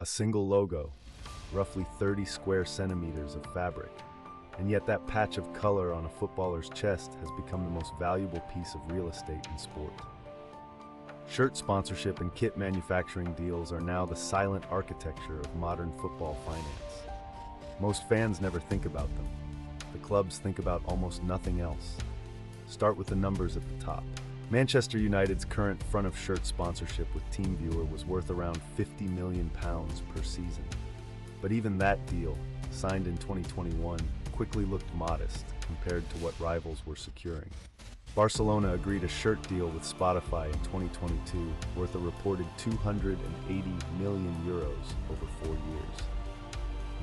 A single logo, roughly 30 square centimeters of fabric, and yet that patch of color on a footballer's chest has become the most valuable piece of real estate in sport. Shirt sponsorship and kit manufacturing deals are now the silent architecture of modern football finance. Most fans never think about them. The clubs think about almost nothing else. Start with the numbers at the top. Manchester United's current front of shirt sponsorship with TeamViewer was worth around £50 million per season. But even that deal, signed in 2021, quickly looked modest compared to what rivals were securing. Barcelona agreed a shirt deal with Spotify in 2022 worth a reported €280 million over 4 years.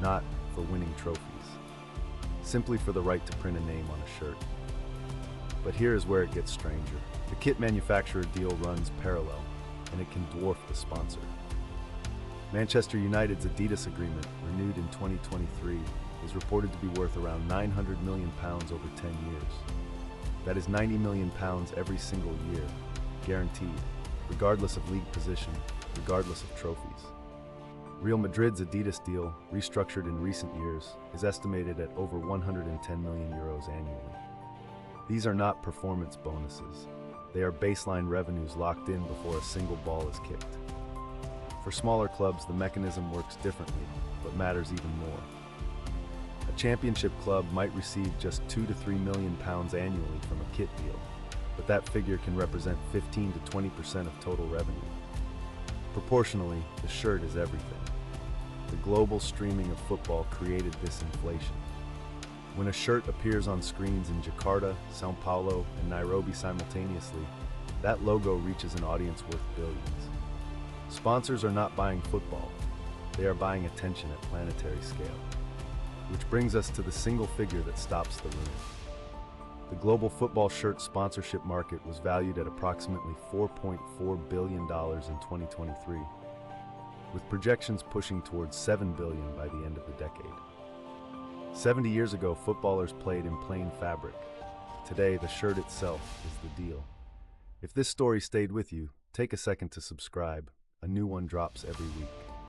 Not for winning trophies, simply for the right to print a name on a shirt. But here is where it gets stranger. The kit manufacturer deal runs parallel, and it can dwarf the sponsor. Manchester United's Adidas agreement, renewed in 2023, is reported to be worth around £900 million over 10 years. That is £90 million every single year, guaranteed, regardless of league position, regardless of trophies. Real Madrid's Adidas deal, restructured in recent years, is estimated at over €110 million annually. These are not performance bonuses. They are baseline revenues locked in before a single ball is kicked. For smaller clubs, the mechanism works differently, but matters even more. A championship club might receive just £2 to £3 million annually from a kit deal, but that figure can represent 15 to 20% of total revenue. Proportionally, the shirt is everything. The global streaming of football created this inflation. When a shirt appears on screens in Jakarta, São Paulo, and Nairobi simultaneously, that logo reaches an audience worth billions. Sponsors are not buying football, they are buying attention at planetary scale. Which brings us to the single figure that stops the room. The global football shirt sponsorship market was valued at approximately $4.4 billion in 2023, with projections pushing towards $7 billion by the end of the decade. 70 years ago, footballers played in plain fabric. Today, the shirt itself is the deal. If this story stayed with you, take a second to subscribe. A new one drops every week.